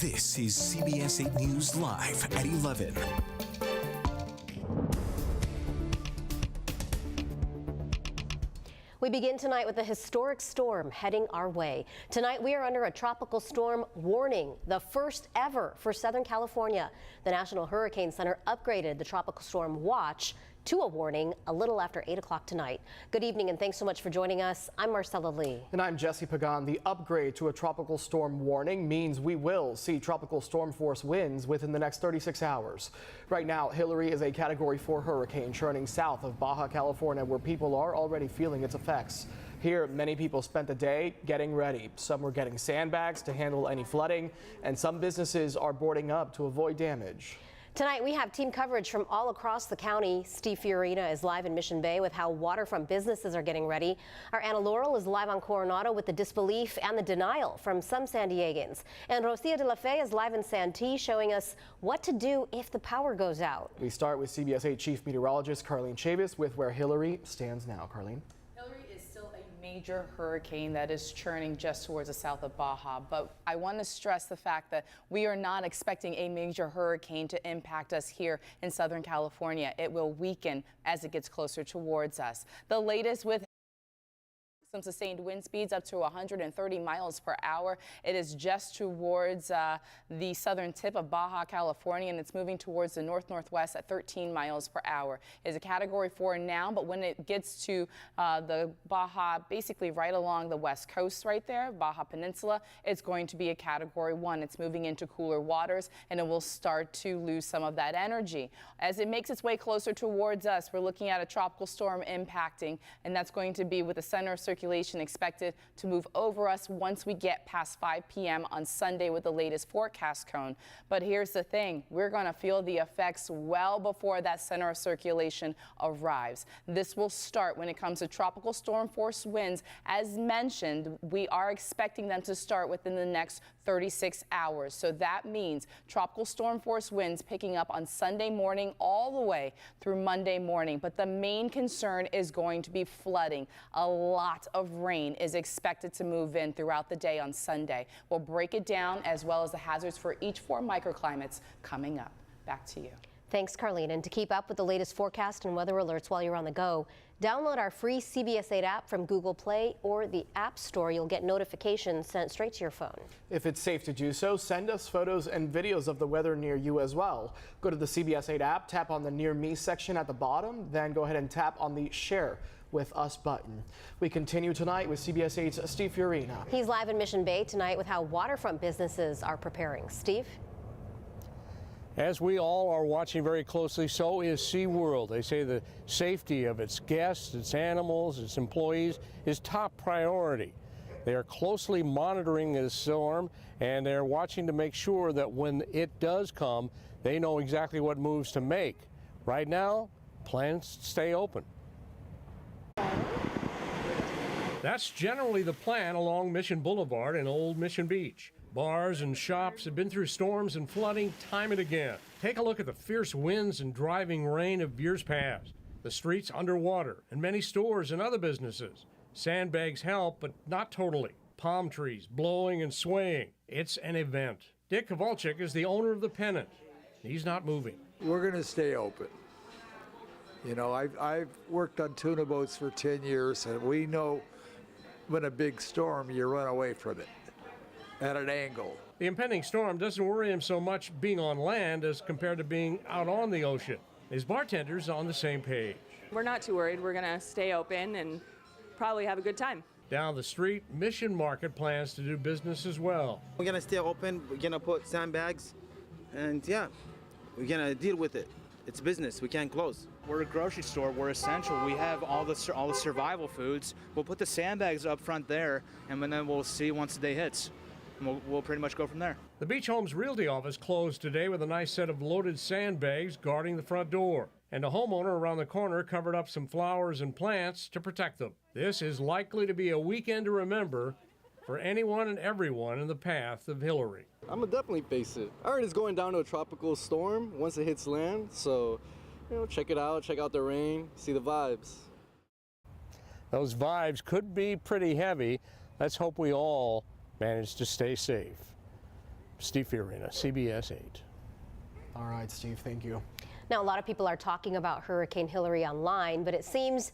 This is CBS 8 News Live at 11. We begin tonight with a historic storm heading our way. Tonight we are under a tropical storm warning, the first ever for Southern California. The National Hurricane Center upgraded the tropical storm watch to a warning a little after 8 o'clock tonight. Good evening and thanks so much for joining us. I'm Marcella Lee. And I'm Jesse Pagan. The upgrade to a tropical storm warning means we will see tropical storm force winds within the next 36 hours. Right now, Hilary is a Category 4 hurricane churning south of Baja California, where people are already feeling its effects. Here, many people spent the day getting ready. Some were getting sandbags to handle any flooding, and some businesses are boarding up to avoid damage. Tonight we have team coverage from all across the county. Steve Fiorina is live in Mission Bay with how waterfront businesses are getting ready. Our Anna Laurel is live on Coronado with the disbelief and the denial from some San Diegans. And Rocia de la Fe is live in Santee showing us what to do if the power goes out. We start with CBS 8 Chief Meteorologist Carlene Chavis with where Hilary stands now. Carlene. Hilary is still a major hurricane that is churning just towards the south of Baja, but I want to stress the fact that we are not expecting a major hurricane to impact us here in Southern California. It will weaken as it gets closer towards us. The latest with some sustained wind speeds up to 130 miles per hour. It is just towards the southern tip of Baja California, and it's moving towards the north-northwest at 13 miles per hour. It's a Category 4 now, but when it gets to the Baja, basically right along the west coast right there, Baja Peninsula, it's going to be a Category 1. It's moving into cooler waters, and it will start to lose some of that energy. As it makes its way closer towards us, we're looking at a tropical storm impacting, and that's going to be with the center of circulation expected to move over us once we get past 5 p.m. on Sunday with the latest forecast cone. But here's the thing, we're going to feel the effects well before that center of circulation arrives. This will start when it comes to tropical storm force winds. As mentioned, we are expecting them to start within the next 36 hours. So that means tropical storm force winds picking up on Sunday morning all the way through Monday morning. But the main concern is going to be flooding. A lot of rain is expected to move in throughout the day on Sunday. We'll break it down as well as the hazards for each 4 microclimates coming up. Back to you. Thanks, Carlene. And to keep up with the latest forecast and weather alerts while you're on the go, download our free CBS 8 app from Google Play or the App Store. You'll get notifications sent straight to your phone. If it's safe to do so, send us photos and videos of the weather near you as well. Go to the CBS 8 app, tap on the Near Me section at the bottom, then go ahead and tap on the Share with Us button. We continue tonight with CBS 8's Steve Fiorina. He's live in Mission Bay tonight with how waterfront businesses are preparing. Steve? As we all are watching very closely, so is SeaWorld. They say the safety of its guests, its animals, its employees is top priority. They are closely monitoring this storm, and they're watching to make sure that when it does come, they know exactly what moves to make. Right now, plans stay open. That's generally the plan along Mission Boulevard in Old Mission Beach. Bars and shops have been through storms and flooding time and again. Take a look at the fierce winds and driving rain of years past. The streets underwater and many stores and other businesses. Sandbags help, but not totally. Palm trees blowing and swaying. It's an event. Dick Kowalczyk is the owner of the Pennant. He's not moving. We're going to stay open. You know, I've worked on tuna boats for 10 years, and we know when a big storm, you run away from it at an angle. The impending storm doesn't worry him so much being on land as compared to being out on the ocean. His bartender's on the same page. We're not too worried. We're going to stay open and probably have a good time. Down the street, Mission Market plans to do business as well. We're going to stay open. We're going to put sandbags, and yeah, we're going to deal with it. It's business. We can't close. We're a grocery store. We're essential. We have all the survival foods. We'll put the sandbags up front there, and then we'll see once the day hits. And we'll pretty much go from there. The Beach Homes Realty office closed today with a nice set of loaded sandbags guarding the front door. And a homeowner around the corner covered up some flowers and plants to protect them. This is likely to be a weekend to remember for anyone and everyone in the path of Hilary. I'm gonna definitely face it. I heard it's going down to a tropical storm once it hits land, so check it out, check out the rain, see the vibes. Those vibes could be pretty heavy. Let's hope we all manage to stay safe. Steve Fiorina, CBS 8. All right, Steve, thank you. Now, a lot of people are talking about Hurricane Hilary online, but it seems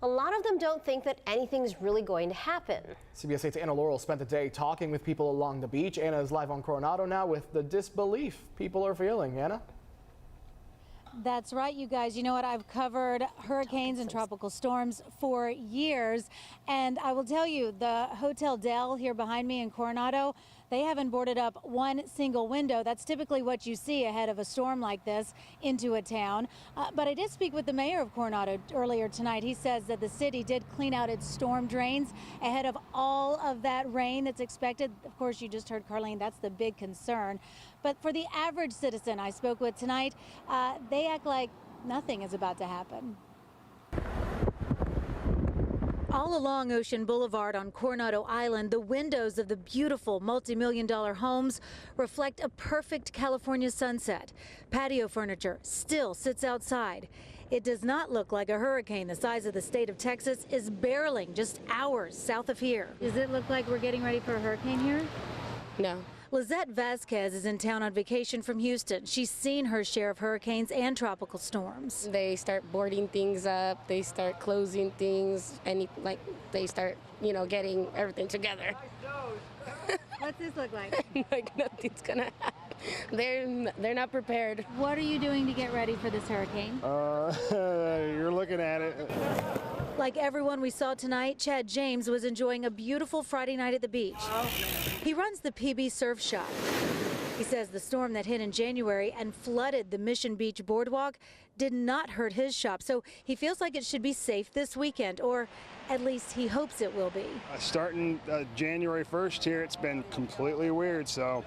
a lot of them don't think that anything's really going to happen. CBS 8's Anna Laurel spent the day talking with people along the beach. Anna is live on Coronado now with the disbelief people are feeling. Anna? That's right, you guys. You know what? I've covered hurricanes and tropical storms for years. And I will tell you, the Hotel Del here behind me in Coronado, they haven't boarded up one single window. That's typically what you see ahead of a storm like this into a town. But I did speak with the mayor of Coronado earlier tonight. He says that the city did clean out its storm drains ahead of all of that rain that's expected. Of course, you just heard Carlene, that's the big concern. But for the average citizen I spoke with tonight, they act like nothing is about to happen. All along Ocean Boulevard on Coronado Island, the windows of the beautiful multi-million-dollar homes reflect a perfect California sunset. Patio furniture still sits outside. It does not look like a hurricane the size of the state of Texas is barreling just hours south of here. Does it look like we're getting ready for a hurricane here? No. Lizette Vasquez is in town on vacation from Houston. She's seen her share of hurricanes and tropical storms. They start boarding things up, they start closing things, and they start, getting everything together. What's this look like? Like nothing's gonna happen. They're not prepared. What are you doing to get ready for this hurricane? You're looking at it. Like everyone we saw tonight, Chad James was enjoying a beautiful Friday night at the beach. He runs the PB Surf Shop. He says the storm that hit in January and flooded the Mission Beach boardwalk did not hurt his shop, so he feels like it should be safe this weekend, or at least he hopes it will be. Starting January 1st here, it's been completely weird, so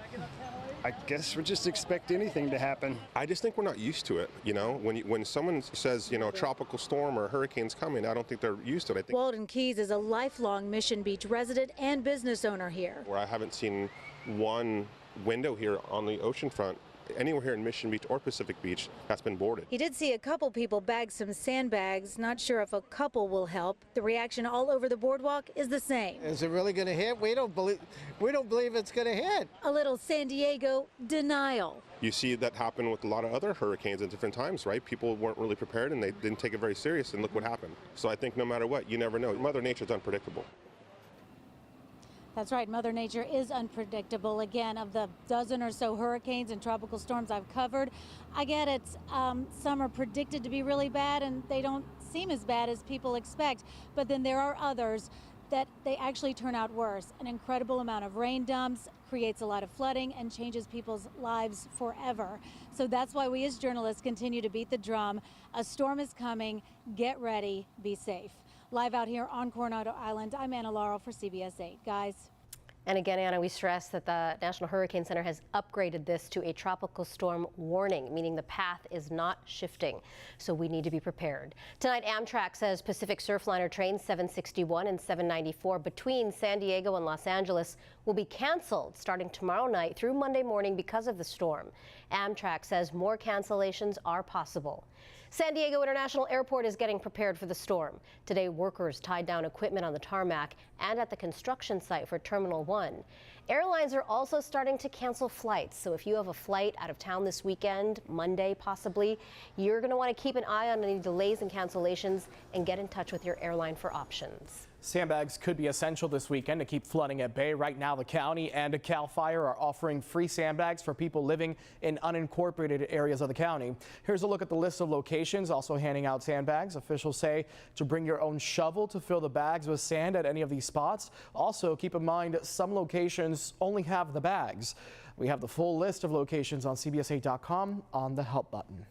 I guess we just expect anything to happen. I just think we're not used to it. When someone says, tropical storm or hurricane's coming, I don't think they're used to it. I think Walden Keys is a lifelong Mission Beach resident and business owner here. where I haven't seen one window here on the ocean front anywhere here in Mission Beach or Pacific Beach that's been boarded. He did see a couple people bag some sandbags. Not sure if a couple will help. The reaction all over the boardwalk is the same. Is it really going to hit? We don't believe it's going to hit. A little San Diego denial. You see that happen with a lot of other hurricanes at different times, right? People weren't really prepared and they didn't take it very serious, and look what happened. So I think no matter what, you never know. Mother Nature's unpredictable. That's right, Mother Nature is unpredictable. Again, of the dozen or so hurricanes and tropical storms I've covered, I get it. Some are predicted to be really bad and they don't seem as bad as people expect. But then there are others that they actually turn out worse. An incredible amount of rain dumps creates a lot of flooding and changes people's lives forever. So that's why we as journalists continue to beat the drum. A storm is coming. Get ready. Be safe. Live out here on Coronado Island, I'm Anna Laurel for CBS 8. Guys. And again, Anna, we stress that the National Hurricane Center has upgraded this to a tropical storm warning, meaning the path is not shifting. So we need to be prepared. Tonight, Amtrak says Pacific Surfliner trains 761 and 794 between San Diego and Los Angeles will be canceled starting tomorrow night through Monday morning because of the storm. Amtrak says more cancellations are possible. San Diego International Airport is getting prepared for the storm. Today, workers tied down equipment on the tarmac and at the construction site for Terminal 1. Airlines are also starting to cancel flights. So if you have a flight out of town this weekend, Monday possibly, you're going to want to keep an eye on any delays and cancellations and get in touch with your airline for options. Sandbags could be essential this weekend to keep flooding at bay. Right now, the county and CAL FIRE are offering free sandbags for people living in unincorporated areas of the county. Here's a look at the list of locations also handing out sandbags. Officials say to bring your own shovel to fill the bags with sand at any of these spots. Also, keep in mind some locations only have the bags. We have the full list of locations on CBS8.com on the help button.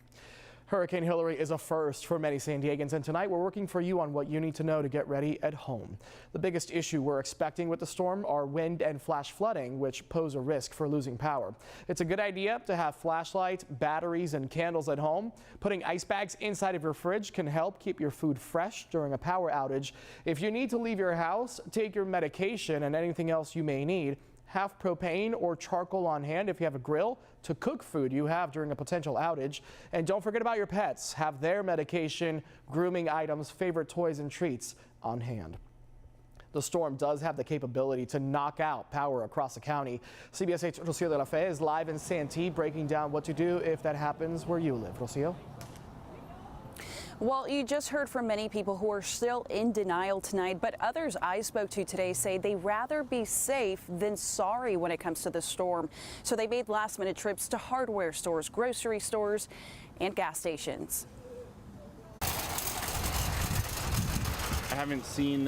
Hurricane Hilary is a first for many San Diegans, and tonight we're working for you on what you need to know to get ready at home. The biggest issue we're expecting with the storm are wind and flash flooding, which pose a risk for losing power. It's a good idea to have flashlights, batteries, and candles at home. Putting ice bags inside of your fridge can help keep your food fresh during a power outage. If you need to leave your house, take your medication and anything else you may need. Have propane or charcoal on hand if you have a grill to cook food you have during a potential outage. And don't forget about your pets. Have their medication, grooming items, favorite toys and treats on hand. The storm does have the capability to knock out power across the county. CBS 8's Rocio de la Fe is live in Santee breaking down what to do if that happens where you live. Rocio? Well, you just heard from many people who are still in denial tonight, but others I spoke to today say they'd rather be safe than sorry when it comes to the storm. So they made last-minute trips to hardware stores, grocery stores, and gas stations. I haven't seen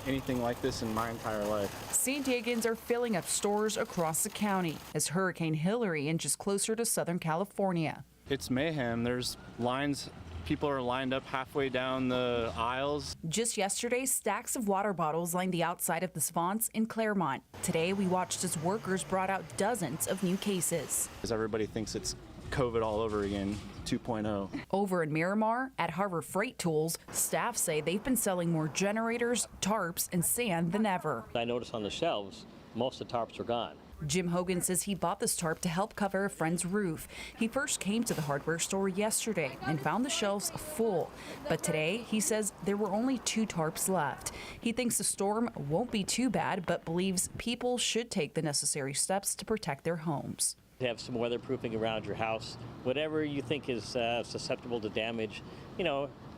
anything like this in my entire life. San Diegans are filling up stores across the county as Hurricane Hilary inches closer to Southern California. It's mayhem. There's lines. People are lined up halfway down the aisles. Just yesterday, stacks of water bottles lined the outside of the Savants in Claremont. Today, we watched as workers brought out dozens of new cases. As everybody thinks it's COVID all over again, 2.0. Over in Miramar, at Harbor Freight Tools, staff say they've been selling more generators, tarps, and sand than ever. I noticed on the shelves, most of the tarps are gone. Jim Hogan says he bought this tarp to help cover a friend's roof. He first came to the hardware store yesterday and found the shelves full. But today, he says there were only 2 tarps left. He thinks the storm won't be too bad, but believes people should take the necessary steps to protect their homes. Have some weatherproofing around your house. Whatever you think is susceptible to damage,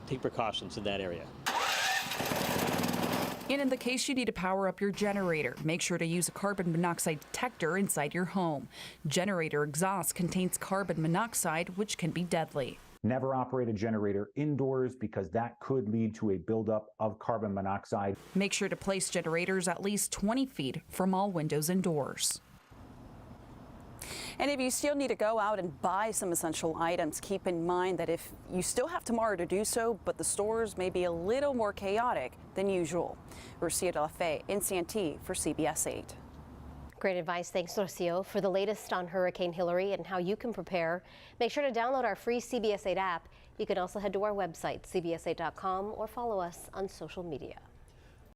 take precautions in that area. And in the case you need to power up your generator, make sure to use a carbon monoxide detector inside your home. Generator exhaust contains carbon monoxide, which can be deadly. Never operate a generator indoors because that could lead to a buildup of carbon monoxide. Make sure to place generators at least 20 feet from all windows and doors. And if you still need to go out and buy some essential items, keep in mind that if you still have tomorrow to do so, but the stores may be a little more chaotic than usual. Rocio de la Fe in Santee for CBS 8. Great advice. Thanks, Rocio. For the latest on Hurricane Hilary and how you can prepare, make sure to download our free CBS 8 app. You can also head to our website, cbs8.com, or follow us on social media.